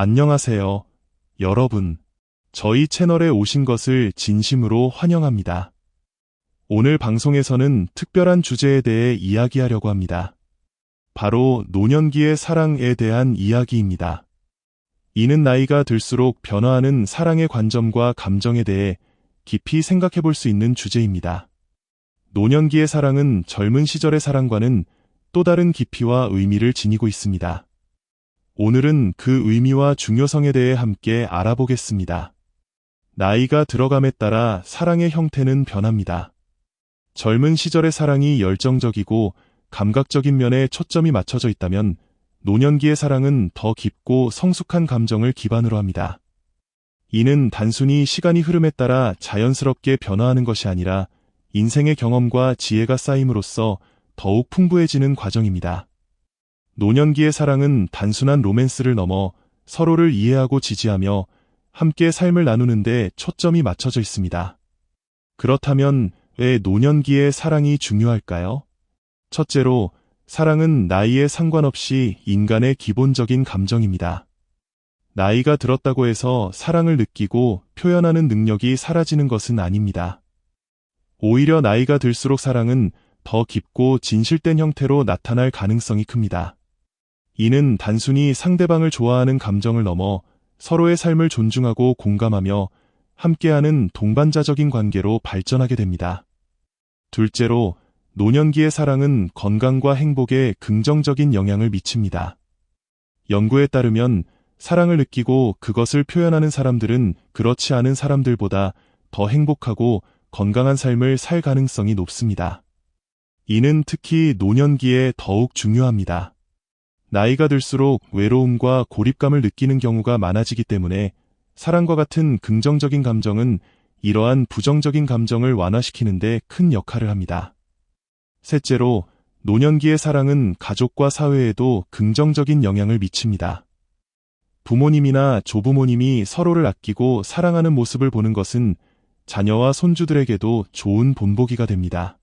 안녕하세요, 여러분. 저희 채널에 오신 것을 진심으로 환영합니다. 오늘 방송에서는 특별한 주제에 대해 이야기하려고 합니다. 바로 노년기의 사랑에 대한 이야기입니다. 이는 나이가 들수록 변화하는 사랑의 관점과 감정에 대해 깊이 생각해 볼 수 있는 주제입니다. 노년기의 사랑은 젊은 시절의 사랑과는 또 다른 깊이와 의미를 지니고 있습니다. 오늘은 그 의미와 중요성에 대해 함께 알아보겠습니다. 나이가 들어감에 따라 사랑의 형태는 변합니다. 젊은 시절의 사랑이 열정적이고 감각적인 면에 초점이 맞춰져 있다면 노년기의 사랑은 더 깊고 성숙한 감정을 기반으로 합니다. 이는 단순히 시간이 흐름에 따라 자연스럽게 변화하는 것이 아니라 인생의 경험과 지혜가 쌓임으로써 더욱 풍부해지는 과정입니다. 노년기의 사랑은 단순한 로맨스를 넘어 서로를 이해하고 지지하며 함께 삶을 나누는 데 초점이 맞춰져 있습니다. 그렇다면 왜 노년기의 사랑이 중요할까요? 첫째로, 사랑은 나이에 상관없이 인간의 기본적인 감정입니다. 나이가 들었다고 해서 사랑을 느끼고 표현하는 능력이 사라지는 것은 아닙니다. 오히려 나이가 들수록 사랑은 더 깊고 진실된 형태로 나타날 가능성이 큽니다. 이는 단순히 상대방을 좋아하는 감정을 넘어 서로의 삶을 존중하고 공감하며 함께하는 동반자적인 관계로 발전하게 됩니다. 둘째로, 노년기의 사랑은 건강과 행복에 긍정적인 영향을 미칩니다. 연구에 따르면 사랑을 느끼고 그것을 표현하는 사람들은 그렇지 않은 사람들보다 더 행복하고 건강한 삶을 살 가능성이 높습니다. 이는 특히 노년기에 더욱 중요합니다. 나이가 들수록 외로움과 고립감을 느끼는 경우가 많아지기 때문에 사랑과 같은 긍정적인 감정은 이러한 부정적인 감정을 완화시키는 데 큰 역할을 합니다. 셋째로, 노년기의 사랑은 가족과 사회에도 긍정적인 영향을 미칩니다. 부모님이나 조부모님이 서로를 아끼고 사랑하는 모습을 보는 것은 자녀와 손주들에게도 좋은 본보기가 됩니다.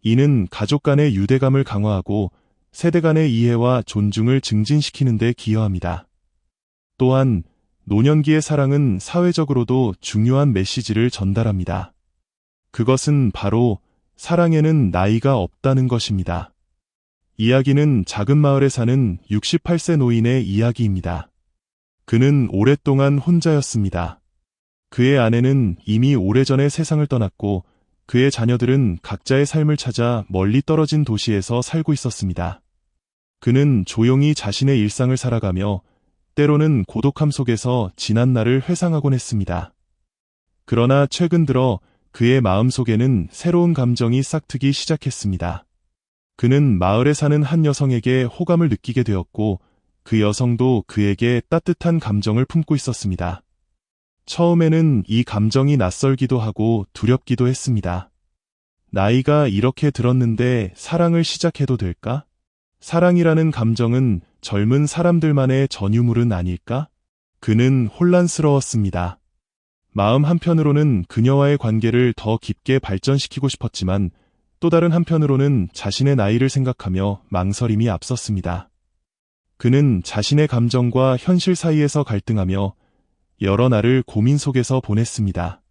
이는 가족 간의 유대감을 강화하고 세대 간의 이해와 존중을 증진시키는 데 기여합니다. 또한 노년기의 사랑은 사회적으로도 중요한 메시지를 전달합니다. 그것은 바로 사랑에는 나이가 없다는 것입니다. 이야기는 작은 마을에 사는 68세 노인의 이야기입니다. 그는 오랫동안 혼자였습니다. 그의 아내는 이미 오래전에 세상을 떠났고 그의 자녀들은 각자의 삶을 찾아 멀리 떨어진 도시에서 살고 있었습니다. 그는 조용히 자신의 일상을 살아가며 때로는 고독함 속에서 지난 날을 회상하곤 했습니다. 그러나 최근 들어 그의 마음속에는 새로운 감정이 싹트기 시작했습니다. 그는 마을에 사는 한 여성에게 호감을 느끼게 되었고 그 여성도 그에게 따뜻한 감정을 품고 있었습니다. 처음에는 이 감정이 낯설기도 하고 두렵기도 했습니다. 나이가 이렇게 들었는데 사랑을 시작해도 될까? 사랑이라는 감정은 젊은 사람들만의 전유물은 아닐까? 그는 혼란스러웠습니다. 마음 한편으로는 그녀와의 관계를 더 깊게 발전시키고 싶었지만 또 다른 한편으로는 자신의 나이를 생각하며 망설임이 앞섰습니다. 그는 자신의 감정과 현실 사이에서 갈등하며 여러 날을 고민 속에서 보냈습니다.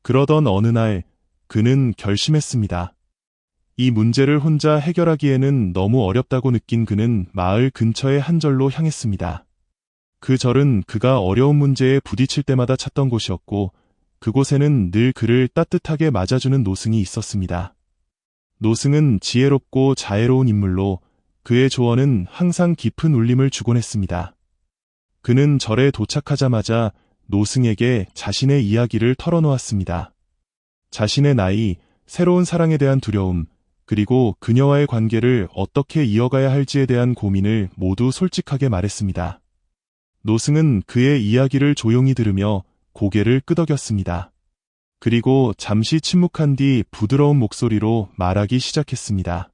그러던 어느 날 그는 결심했습니다. 이 문제를 혼자 해결하기에는 너무 어렵다고 느낀 그는 마을 근처의 한 절로 향했습니다. 그 절은 그가 어려운 문제에 부딪힐 때마다 찾던 곳이었고 그곳에는 늘 그를 따뜻하게 맞아주는 노승이 있었습니다. 노승은 지혜롭고 자애로운 인물로 그의 조언은 항상 깊은 울림을 주곤 했습니다. 그는 절에 도착하자마자 노승에게 자신의 이야기를 털어놓았습니다. 자신의 나이, 새로운 사랑에 대한 두려움, 그리고 그녀와의 관계를 어떻게 이어가야 할지에 대한 고민을 모두 솔직하게 말했습니다. 노승은 그의 이야기를 조용히 들으며 고개를 끄덕였습니다. 그리고 잠시 침묵한 뒤 부드러운 목소리로 말하기 시작했습니다.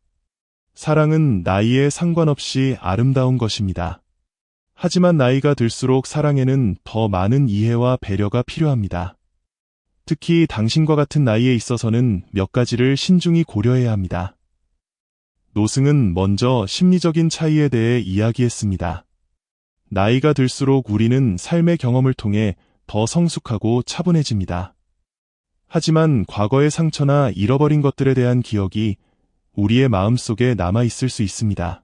사랑은 나이에 상관없이 아름다운 것입니다. 하지만 나이가 들수록 사랑에는 더 많은 이해와 배려가 필요합니다. 특히 당신과 같은 나이에 있어서는 몇 가지를 신중히 고려해야 합니다. 노승은 먼저 심리적인 차이에 대해 이야기했습니다. 나이가 들수록 우리는 삶의 경험을 통해 더 성숙하고 차분해집니다. 하지만 과거의 상처나 잃어버린 것들에 대한 기억이 우리의 마음속에 남아있을 수 있습니다.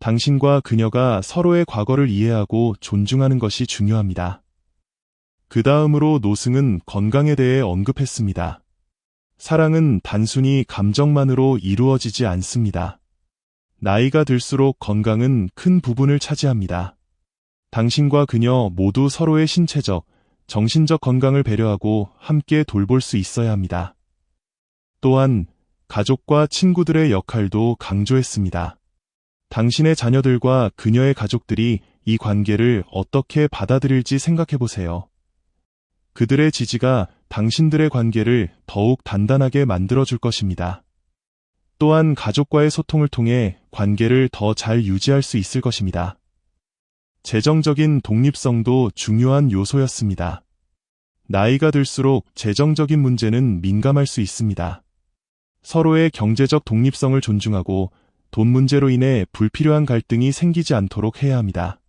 당신과 그녀가 서로의 과거를 이해하고 존중하는 것이 중요합니다. 그 다음으로 노승은 건강에 대해 언급했습니다. 사랑은 단순히 감정만으로 이루어지지 않습니다. 나이가 들수록 건강은 큰 부분을 차지합니다. 당신과 그녀 모두 서로의 신체적, 정신적 건강을 배려하고 함께 돌볼 수 있어야 합니다. 또한 가족과 친구들의 역할도 강조했습니다. 당신의 자녀들과 그녀의 가족들이 이 관계를 어떻게 받아들일지 생각해 보세요. 그들의 지지가 당신들의 관계를 더욱 단단하게 만들어줄 것입니다. 또한 가족과의 소통을 통해 관계를 더 잘 유지할 수 있을 것입니다. 재정적인 독립성도 중요한 요소였습니다. 나이가 들수록 재정적인 문제는 민감할 수 있습니다. 서로의 경제적 독립성을 존중하고 돈 문제로 인해 불필요한 갈등이 생기지 않도록 해야 합니다.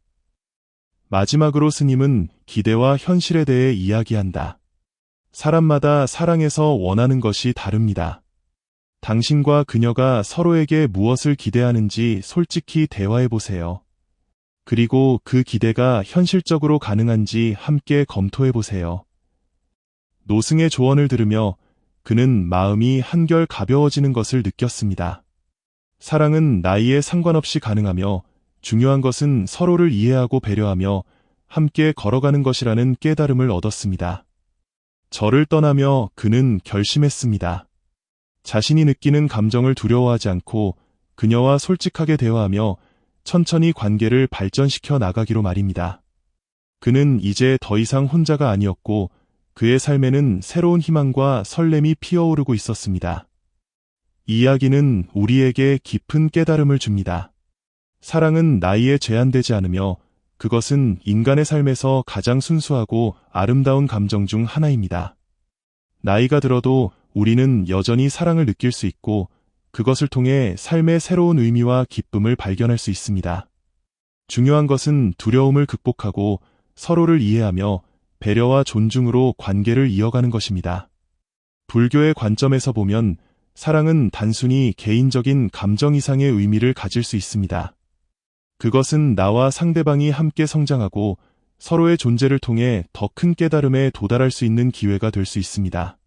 마지막으로 스님은 기대와 현실에 대해 이야기한다. 사람마다 사랑에서 원하는 것이 다릅니다. 당신과 그녀가 서로에게 무엇을 기대하는지 솔직히 대화해 보세요. 그리고 그 기대가 현실적으로 가능한지 함께 검토해 보세요. 노승의 조언을 들으며 그는 마음이 한결 가벼워지는 것을 느꼈습니다. 사랑은 나이에 상관없이 가능하며 중요한 것은 서로를 이해하고 배려하며 함께 걸어가는 것이라는 깨달음을 얻었습니다. 저를 떠나며 그는 결심했습니다. 자신이 느끼는 감정을 두려워하지 않고 그녀와 솔직하게 대화하며 천천히 관계를 발전시켜 나가기로 말입니다. 그는 이제 더 이상 혼자가 아니었고 그의 삶에는 새로운 희망과 설렘이 피어오르고 있었습니다. 이 이야기는 우리에게 깊은 깨달음을 줍니다. 사랑은 나이에 제한되지 않으며 그것은 인간의 삶에서 가장 순수하고 아름다운 감정 중 하나입니다. 나이가 들어도 우리는 여전히 사랑을 느낄 수 있고 그것을 통해 삶의 새로운 의미와 기쁨을 발견할 수 있습니다. 중요한 것은 두려움을 극복하고 서로를 이해하며 배려와 존중으로 관계를 이어가는 것입니다. 불교의 관점에서 보면 사랑은 단순히 개인적인 감정 이상의 의미를 가질 수 있습니다. 그것은 나와 상대방이 함께 성장하고 서로의 존재를 통해 더 큰 깨달음에 도달할 수 있는 기회가 될 수 있습니다.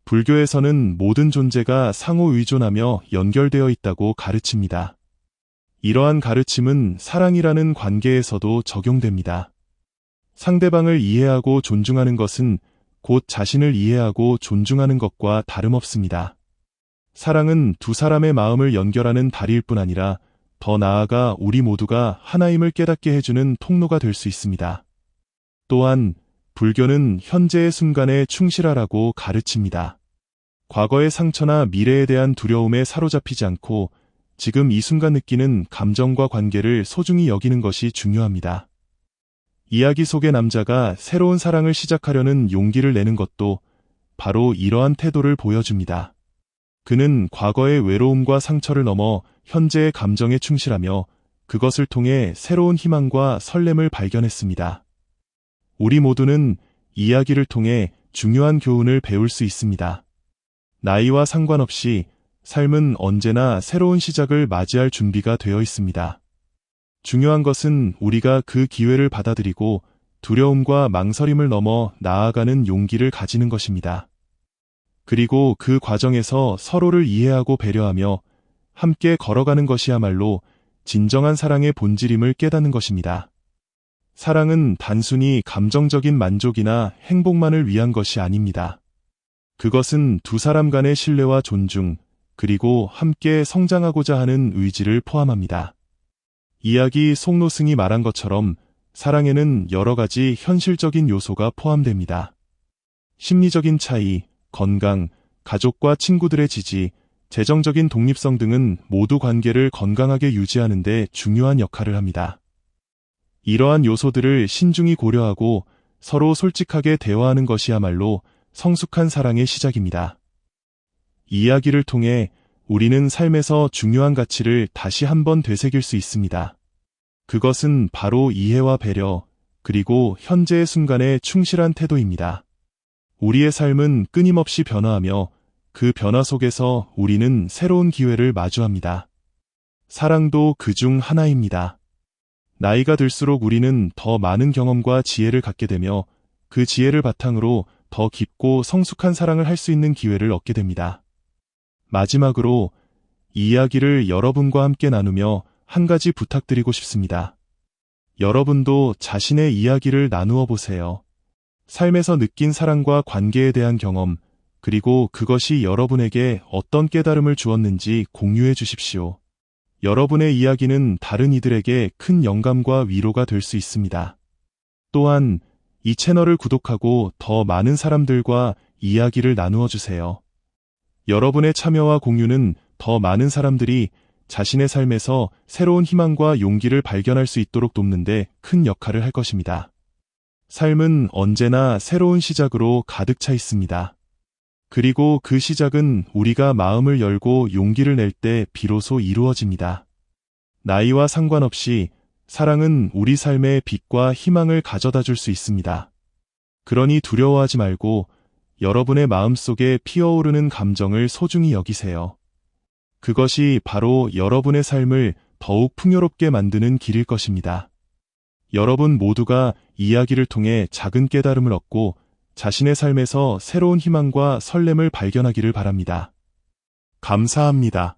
불교에서는 모든 존재가 상호 의존하며 연결되어 있다고 가르칩니다. 이러한 가르침은 사랑이라는 관계에서도 적용됩니다. 상대방을 이해하고 존중하는 것은 곧 자신을 이해하고 존중하는 것과 다름없습니다. 사랑은 두 사람의 마음을 연결하는 다리일 뿐 아니라 더 나아가 우리 모두가 하나임을 깨닫게 해주는 통로가 될 수 있습니다. 또한 불교는 현재의 순간에 충실하라고 가르칩니다. 과거의 상처나 미래에 대한 두려움에 사로잡히지 않고 지금 이 순간 느끼는 감정과 관계를 소중히 여기는 것이 중요합니다. 이야기 속의 남자가 새로운 사랑을 시작하려는 용기를 내는 것도 바로 이러한 태도를 보여줍니다. 그는 과거의 외로움과 상처를 넘어 현재의 감정에 충실하며 그것을 통해 새로운 희망과 설렘을 발견했습니다. 우리 모두는 이야기를 통해 중요한 교훈을 배울 수 있습니다. 나이와 상관없이 삶은 언제나 새로운 시작을 맞이할 준비가 되어 있습니다. 중요한 것은 우리가 그 기회를 받아들이고 두려움과 망설임을 넘어 나아가는 용기를 가지는 것입니다. 그리고 그 과정에서 서로를 이해하고 배려하며 함께 걸어가는 것이야말로 진정한 사랑의 본질임을 깨닫는 것입니다. 사랑은 단순히 감정적인 만족이나 행복만을 위한 것이 아닙니다. 그것은 두 사람 간의 신뢰와 존중, 그리고 함께 성장하고자 하는 의지를 포함합니다. 이야기 속 노승이 말한 것처럼 사랑에는 여러 가지 현실적인 요소가 포함됩니다. 심리적인 차이, 건강, 가족과 친구들의 지지, 재정적인 독립성 등은 모두 관계를 건강하게 유지하는 데 중요한 역할을 합니다. 이러한 요소들을 신중히 고려하고 서로 솔직하게 대화하는 것이야말로 성숙한 사랑의 시작입니다. 이 이야기를 통해 우리는 삶에서 중요한 가치를 다시 한번 되새길 수 있습니다. 그것은 바로 이해와 배려, 그리고 현재의 순간에 충실한 태도입니다. 우리의 삶은 끊임없이 변화하며 그 변화 속에서 우리는 새로운 기회를 마주합니다. 사랑도 그중 하나입니다. 나이가 들수록 우리는 더 많은 경험과 지혜를 갖게 되며 그 지혜를 바탕으로 더 깊고 성숙한 사랑을 할 수 있는 기회를 얻게 됩니다. 마지막으로 이 이야기를 여러분과 함께 나누며 한 가지 부탁드리고 싶습니다. 여러분도 자신의 이야기를 나누어 보세요. 삶에서 느낀 사랑과 관계에 대한 경험, 그리고 그것이 여러분에게 어떤 깨달음을 주었는지 공유해 주십시오. 여러분의 이야기는 다른 이들에게 큰 영감과 위로가 될 수 있습니다. 또한 이 채널을 구독하고 더 많은 사람들과 이야기를 나누어 주세요. 여러분의 참여와 공유는 더 많은 사람들이 자신의 삶에서 새로운 희망과 용기를 발견할 수 있도록 돕는 데 큰 역할을 할 것입니다. 삶은 언제나 새로운 시작으로 가득 차 있습니다. 그리고 그 시작은 우리가 마음을 열고 용기를 낼 때 비로소 이루어집니다. 나이와 상관없이 사랑은 우리 삶에 빛과 희망을 가져다 줄 수 있습니다. 그러니 두려워하지 말고 여러분의 마음속에 피어오르는 감정을 소중히 여기세요. 그것이 바로 여러분의 삶을 더욱 풍요롭게 만드는 길일 것입니다. 여러분 모두가 이야기를 통해 작은 깨달음을 얻고 자신의 삶에서 새로운 희망과 설렘을 발견하기를 바랍니다. 감사합니다.